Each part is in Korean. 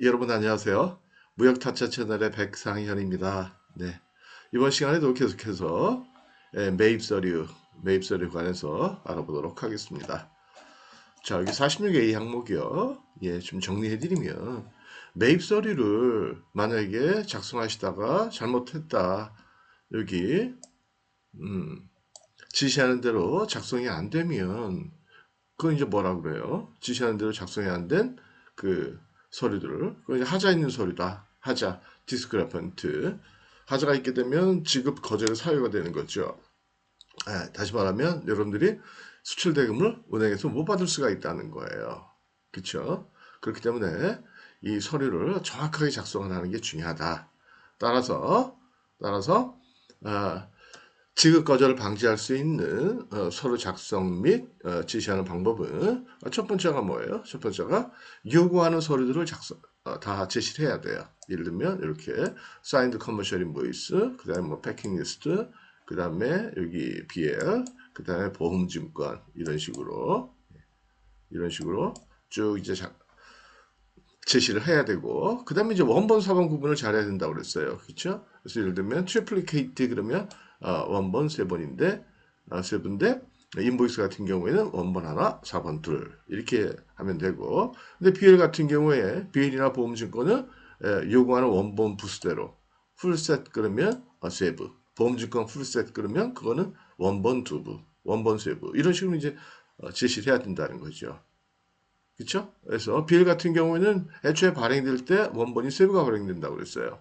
여러분 안녕하세요. 무역타짜 채널의 백상현입니다. 네, 이번 시간에도 계속해서 매입서류 관해서 알아보도록 하겠습니다. 자, 여기 46A 항목이요. 좀 정리해드리면 매입서류를 만약에 작성하시다가 잘못했다. 여기 지시하는 대로 작성이 안 되면 그건 이제 뭐라 그래요? 지시하는 대로 작성이 안 된 그 서류들을 그건 이제 하자 있는 서류다. 하자, 디스크레펀트. 하자가 있게 되면 지급 거절의 사유가 되는 거죠. 다시 말하면 여러분들이 수출 대금을 은행에서 못 받을 수가 있다는 거예요. 그렇죠? 그렇기 때문에 이 서류를 정확하게 작성하는 게 중요하다. 따라서 아, 지급 거절을 방지할 수 있는 서류 작성 및 지시하는 방법은 첫 번째가 뭐예요? 첫 번째가 요구하는 서류들을 다 제시를 해야 돼요. 예를 들면 이렇게 signed commercial invoice, 그 다음에 뭐 packing list, 그 다음에 여기 BL, 그 다음에 보험증권 이런 식으로 쭉 이제 제시를 해야 되고, 그 다음에 이제 원본 사본 구분을 잘해야 된다고 그랬어요. 그렇죠? 그래서 예를 들면 트리플리케이트 그러면 원본 세 번인데 세 번인데 인보이스 같은 경우에는 원본 하나, 4번 둘 이렇게 하면 되고, 근데 BL 같은 경우에 BL이나 보험증권은 요구하는 원본 부수대로 풀셋 그러면 세부, 보험증권 풀셋 그러면 그거는 원본 두부, 원본 세부 이런 식으로 이제 제시를 해야 된다는 거죠. 그렇죠? 그래서 BL 같은 경우에는 애초에 발행될 때 원본이 세부가 발행된다고 그랬어요.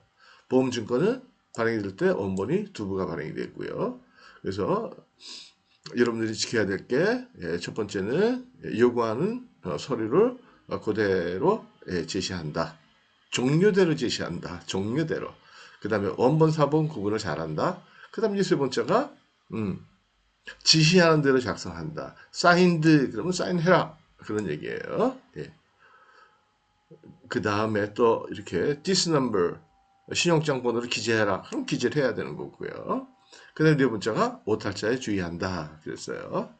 보험증권은 발행될 때 원본이 두부가 발행이 되고요. 그래서 여러분들이 지켜야 될 게 첫 번째는 요구하는 서류를 그대로 제시한다. 종류대로 제시한다. 종류대로. 그 다음에 원본, 사본 구분을 잘한다. 그 다음에 세 번째가 지시하는 대로 작성한다. 사인드 그러면 사인해라. 그런 얘기예요. 그 다음에 또 이렇게 this number 신용장 번호를 기재해라. 그럼 기재를 해야 되는 거고요. 그 다음에 네 번째가 오탈자에 주의한다. 그랬어요.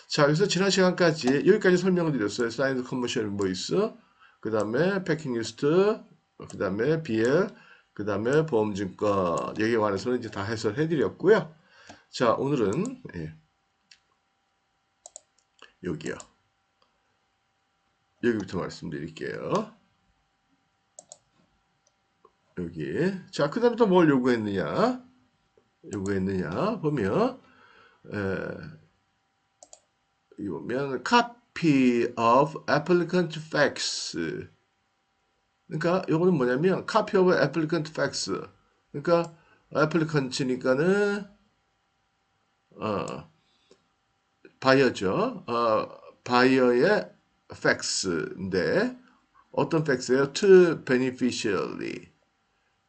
자, 그래서 지난 시간까지 여기까지 설명을 드렸어요. signed commercial invoice, 그 다음에 packing list, 그 다음에 BL, 그 다음에 보험증권 여기에 관해서는 이제 다 해설해 드렸고요. 자, 오늘은 여기요. 여기부터 말씀드릴게요. 여기. 자, 그 다음에 또 뭘 요구했느냐 보면 여기 보면 copy of applicant facts. 그러니까 요거는 뭐냐면 copy of applicant facts. 그러니까 applicant니까는 바이어죠. 바이어의 facts인데 어떤 facts예요? To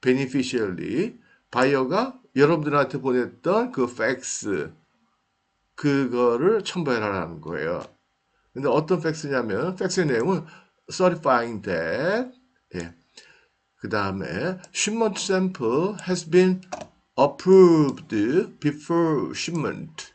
beneficially 바이어가 여러분들한테 보냈던 그 facts 그거를 첨부해라라는 거예요. 근데 어떤 팩스냐면 팩스의 내용은 certifying that 그 다음에 shipment sample has been approved before shipment.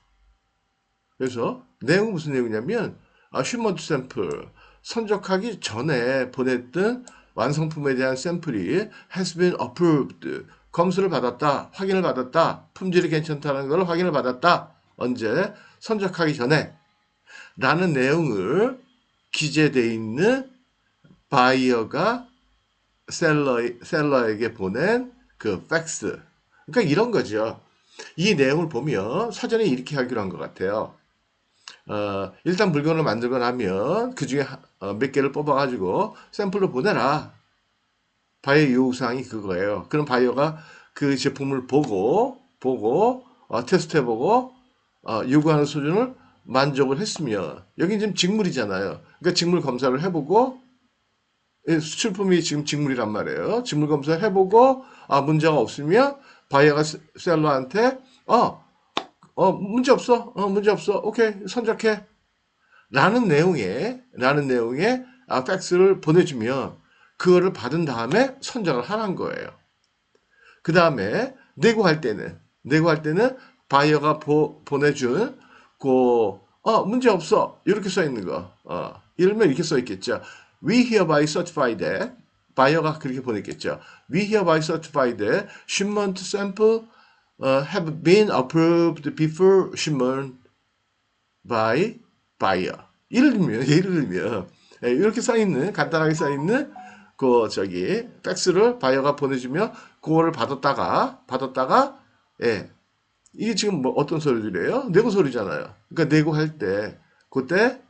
그래서 내용은 무슨 내용이냐면 shipment sample 선적하기 전에 보냈던 완성품에 대한 샘플이 has been approved 검수를 받았다, 확인을 받았다, 품질이 괜찮다는 걸 확인을 받았다. 언제? 선적하기 전에 라는 내용을 기재되어 있는 바이어가 셀러에게 보낸 그 팩스. 그러니까 이런 거죠. 이 내용을 보면 사전에 이렇게 하기로 한 것 같아요. 일단 물건을 만들고 나면 그 중에 몇 개를 뽑아가지고 샘플로 보내라. 바이어 요구사항이 그거예요. 그럼 바이어가 그 제품을 보고 테스트해보고 요구하는 수준을 만족을 했으면 여기 지금 직물이잖아요. 그러니까 직물 검사를 해보고 수출품이 지금 직물이란 말이에요. 직물 검사를 해보고 문제가 없으면 바이어가 셀러한테 문제 없어. 문제 없어. 오케이 선적해. 라는 내용의 팩스를 보내주면 그거를 받은 다음에 선적을 하는 거예요. 그 다음에 내고할 때는 바이어가 보내준 문제 없어. 이렇게 써 있는 거. 이러면 이렇게 써 있겠죠. We hereby certify that 바이어가 그렇게 보냈겠죠. We hereby certify that shipment sample have been approved before shipment by buyer. 예를 들면 예, 이렇게 써 있는 간단하게 써 있는 그 저기 팩스를 바이어가 보내주면 그거를 받았다가 예 이게 지금 뭐 어떤 소리래요? 내고 소리잖아요. 그러니까 내고 할 때 그때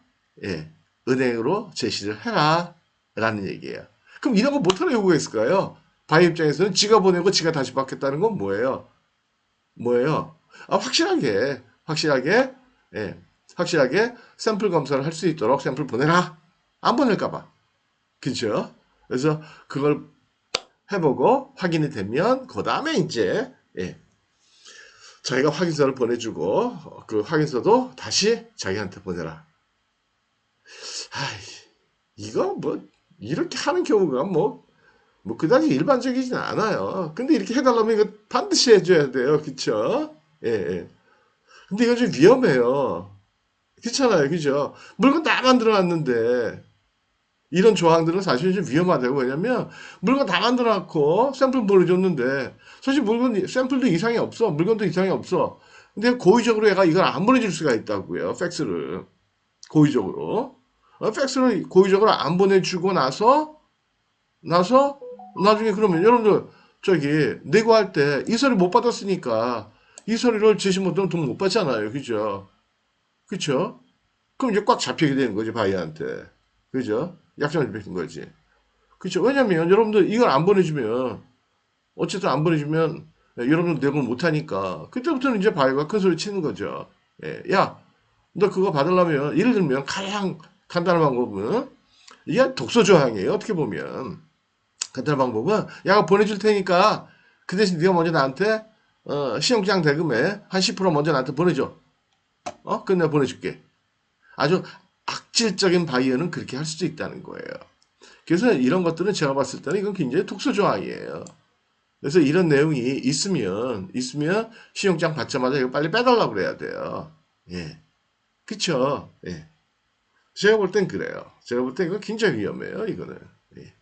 예 은행으로 제시를 해라 라는 얘기예요. 그럼 이런 거 못하는 요구가 있을까요? 바이어 입장에서는 지가 보내고 지가 다시 받겠다는 건 뭐예요? 뭐예요? 아, 예, 확실하게 샘플 검사를 할 수 있도록 샘플 보내라. 안 보낼까봐. 그죠? 그래서 그걸 해보고 확인이 되면 그 다음에 이제 예, 자기가 확인서를 보내주고 그 확인서도 다시 자기한테 보내라. 아이, 이거 뭐 이렇게 하는 경우가 뭐 그다지 일반적이진 않아요. 근데 이렇게 해달라면 이거 반드시 해줘야 돼요. 그쵸? 예, 예. 근데 이거 좀 위험해요. 그렇잖아요. 그죠? 물건 다 만들어놨는데 이런 조항들은 사실 좀 위험하다고. 왜냐면 물건 다 만들어놨고 샘플 보내줬는데 사실 물건 샘플도 이상이 없어. 물건도 이상이 없어. 근데 고의적으로 얘가 이걸 안 보내줄 수가 있다고요. 팩스를. 고의적으로. 팩스를 고의적으로 안 보내주고 나서 나중에 그러면 여러분들 저기 내고할 때 이 서류 못 받았으니까 이 서류를 제시 못하면 돈 못 받잖아요. 그죠? 그쵸? 그럼 이제 꽉 잡히게 되는 거지, 바이한테. 그죠? 약점을 잡히는 거지. 그쵸? 왜냐면 여러분들 이걸 안 보내주면 어쨌든 안 보내주면 여러분들 내고를 못하니까 그때부터는 이제 바이가 큰 소리 치는 거죠. 예, 야, 너 그거 받으려면 예를 들면 가장 간단한 방법은 이게 독소 조항이에요. 어떻게 보면 간단한 방법은 야 보내줄 테니까 그 대신 네가 먼저 나한테 신용장 대금에 한 10% 먼저 나한테 보내줘. 그럼 내가 보내줄게. 아주 악질적인 바이어는 그렇게 할 수도 있다는 거예요. 그래서 이런 것들은 제가 봤을 때는 이건 굉장히 독소 조항이에요. 그래서 이런 내용이 있으면 신용장 받자마자 이거 빨리 빼달라고 그래야 돼요. 예. 그쵸? 예. 제가 볼 땐 그래요. 제가 볼 땐 이거 굉장히 위험해요, 이거는. 예.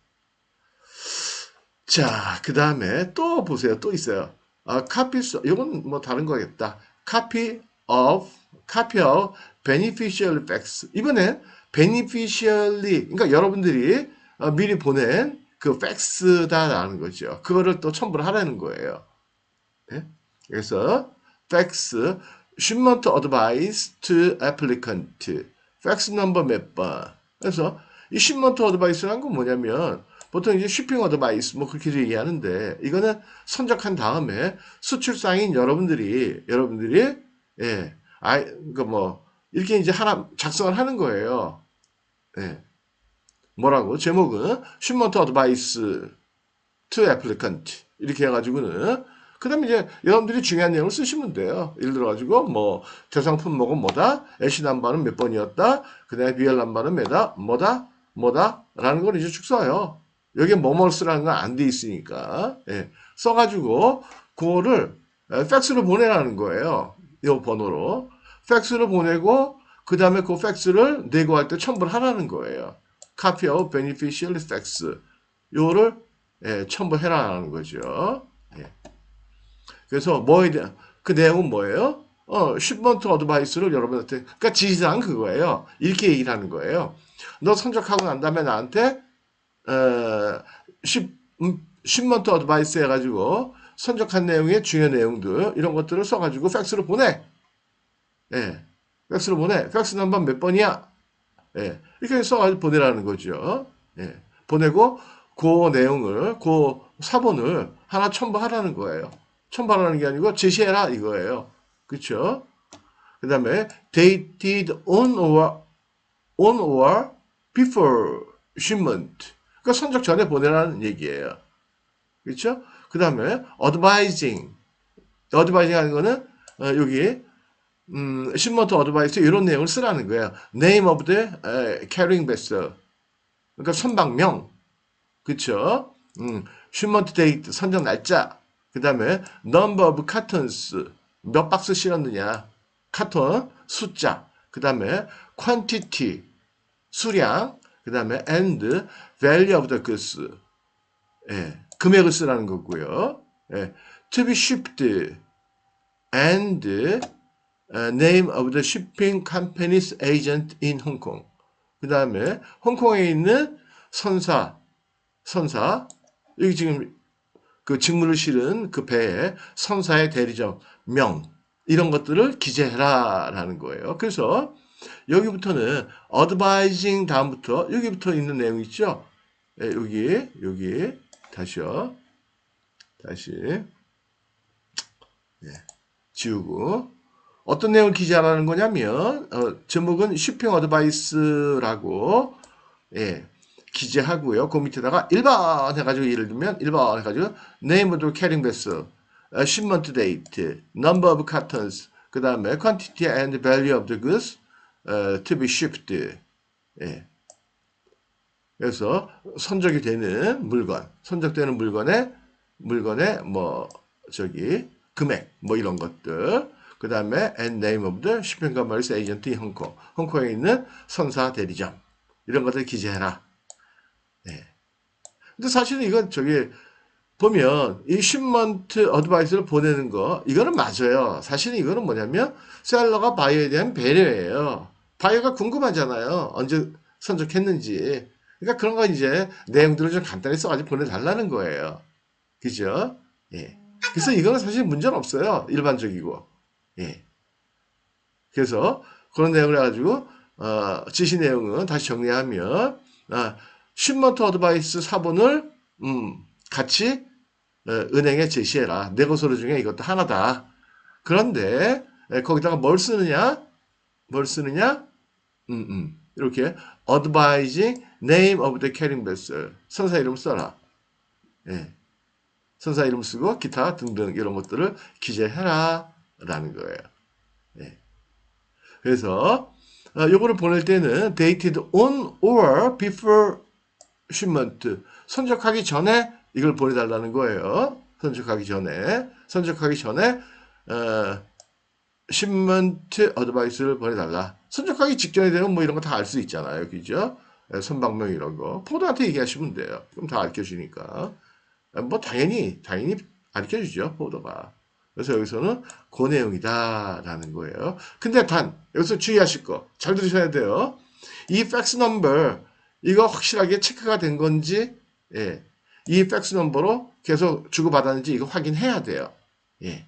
자, 그 다음에 또 보세요. 또 있어요. 이건 뭐 다른 거겠다. copy of beneficial facts. 이번엔 beneficially, 그러니까 여러분들이 미리 보낸 그 facts다라는 거죠. 그거를 또 첨부를 하라는 거예요. 네? 그래서 fax, shipment advice to applicant, fax number 몇 번. 그래서 이 shipment advice라는 건 뭐냐면 보통 이제 shipping advice 뭐 그렇게 얘기하는데 이거는 선적한 다음에 수출상인 여러분들이 예, 그러니까 뭐 이렇게 이제 하나 작성을 하는 거예요. 예. 뭐라고? 제목은 shipment advice to applicant 이렇게 해가지고는 그 다음에 이제 여러분들이 중요한 내용을 쓰시면 돼요. 예를 들어가지고 뭐 대상품 목은 뭐다, LC 넘버는 몇 번이었다, 그 다음에 BL 넘버는 뭐다 라는 걸 이제 쭉 써요. 여기에 뭐뭐 쓰라는 건 안 돼 있으니까 예. 써가지고 그거를 팩스로 보내라는 거예요. 이 번호로 팩스를 보내고 그 다음에 그 팩스를 내고할 때 첨부를 하라는 거예요. Copy of beneficial fax 요를 예, 첨부해라는 거죠. 예. 그래서 뭐에 대한 그 내용은 뭐예요? shipment advice를 여러분한테 그러니까 지시사항 그거예요. 이렇게 얘기를 하는 거예요. 너 선적하고 난 다음에 나한테 shipment advice 해가지고 선적한 내용의 중요한 내용들 이런 것들을 써가지고 팩스로 보내. 예, 팩스로 보내. 팩스 넘버 몇 번이야? 예, 이렇게 써가지고 보내라는 거죠. 예, 보내고 그 내용을 그 사본을 하나 첨부하라는 거예요. 첨부하라는 게 아니고 제시해라 이거예요. 그렇죠? 그 다음에 dated on or before shipment. 그러니까 선적 전에 보내라는 얘기예요. 그렇죠? 그 다음에 advising 하는 거는 여기 shipment advice 이런 내용을 쓰라는 거예요. name of the carrying vessel. 그러니까 선박명. 그렇죠? shipment date 선적 날짜. 그 다음에 number of cartons 몇 박스 실었느냐. 카톤 숫자. 그 다음에 quantity 수량. 그 다음에 and value of the goods 예, 금액을 쓰라는 거고요. 예, to be shipped and name of the shipping company's agent in Hong Kong. 그 다음에 홍콩에 있는 선사, 여기 지금 그 직무를 실은 그 배에 선사의 대리점 명 이런 것들을 기재해라라는 거예요. 그래서 여기부터는 advising 다음부터 여기부터 있는 내용 있죠. 예, 여기 다시요. 다시 예, 지우고 어떤 내용을 기재하라는 거냐면 제목은 쇼핑 어드바이스라고 예, 기재하고요. 그 밑에다가 1번 해가지고 예를 들면 1번 해가지고 name of the carrying vessel, shipment date, number of cartons, 그 다음에 quantity and value of the goods to be shipped. 예. 그래서 선적이 되는 물건, 선적되는 물건의 뭐 저기 금액 뭐 이런 것들. 그 다음에 and name of the shipping company's agent in Hong Kong. 홍콩에 있는 선사 대리점 이런 것들 기재해라. 예. 근데 사실은 이건 저기 보면 이 shipment 어드바이스를 보내는 거 이거는 맞아요. 사실은 이거는 뭐냐면 셀러가 바이어에 대한 배려예요. 바이어가 궁금하잖아요. 언제 선적했는지. 그러니까 그런 거 이제 내용들을 좀 간단히 써가지고 보내달라는 거예요. 그죠? 예. 그래서 이거는 사실 문제는 없어요. 일반적이고. 예. 그래서 그런 내용을 해가지고 지시 내용은 다시 정리하면 shipment 어드바이스 사본을 같이 은행에 제시해라. 내고서류 중에 이것도 하나다. 그런데 거기다가 뭘 쓰느냐? 이렇게 advising name of the carrying vessel. 선사 이름 써라. 예. 선사 이름 쓰고 기타 등등 이런 것들을 기재해라 라는 거예요. 예. 그래서 요거를 보낼 때는 dated on or before shipment. 선적하기 전에 이걸 보내달라는 거예요. 선적하기 전에 shipment advice를 보내달라. 선적하기 직전에 되면 뭐 이런 거 다 알 수 있잖아요. 그죠? 선박명 이런 거. 포드한테 얘기하시면 돼요. 그럼 다 알려주니까. 뭐 당연히 알려주죠. 포드가. 그래서 여기서는 그 내용이다라는 거예요. 근데 여기서 주의하실 거 잘 들으셔야 돼요. 이 팩스 넘버 이거 확실하게 체크가 된 건지 예. 이 팩스 넘버로 계속 주고받았는지 이거 확인해야 돼요. 예.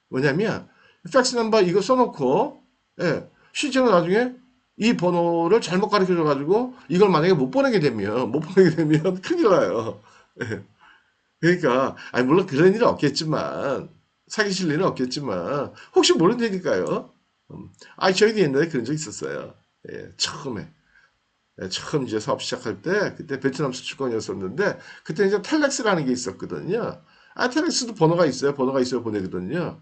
왜냐면 팩스 넘버 이거 써놓고 예. 실제로 나중에 이 번호를 잘못 가르쳐줘 가지고 이걸 만약에 못 보내게 되면 큰일 나요. 예. 그러니까 물론 그런 일은 없겠지만 사기칠 일은 없겠지만 혹시 모른다니까요. 저희도 옛날에 그런 적 있었어요. 예, 처음 이제 사업 시작할 때 그때 베트남 수출권이었었는데 그때 이제 텔렉스라는 게 있었거든요. 텔렉스도 번호가 있어야 보내거든요.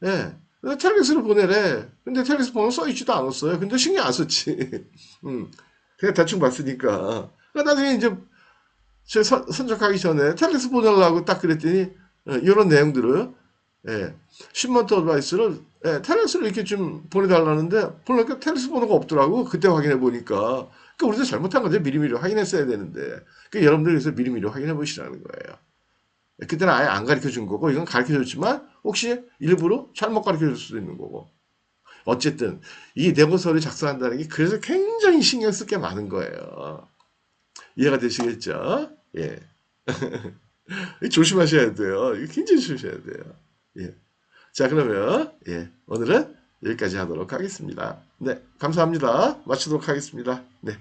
예. 근데 텔렉스를 보내래. 근데 텔렉스 번호 써있지도 않았어요. 근데 신경 안 썼지. 그냥 대충 봤으니까. 나중에 이제 선적하기 전에 텔렉스 보내려고 딱 그랬더니 이런 내용들을 shipment advice를 텔렉스를 이렇게 좀 보내달라는데 보니까 텔렉스 번호가 없더라고. 그때 확인해 보니까. 그러니까 우리도 잘못한 거죠. 미리미리 확인했어야 되는데. 그러니까 여러분들 그래서 미리미리 확인해 보시라는 거예요. 그때는 아예 안 가르쳐 준 거고 이건 가르쳐 줬지만 혹시 일부러 잘못 가르쳐 줄 수도 있는 거고. 어쨌든 이 내고서를 작성한다는 게 그래서 굉장히 신경 쓸 게 많은 거예요. 이해가 되시겠죠? 예. 조심하셔야 돼요. 이거 굉장히 조심하셔야 돼요. 예. 자, 그러면, 오늘은 여기까지 하도록 하겠습니다. 네, 감사합니다. 마치도록 하겠습니다. 네.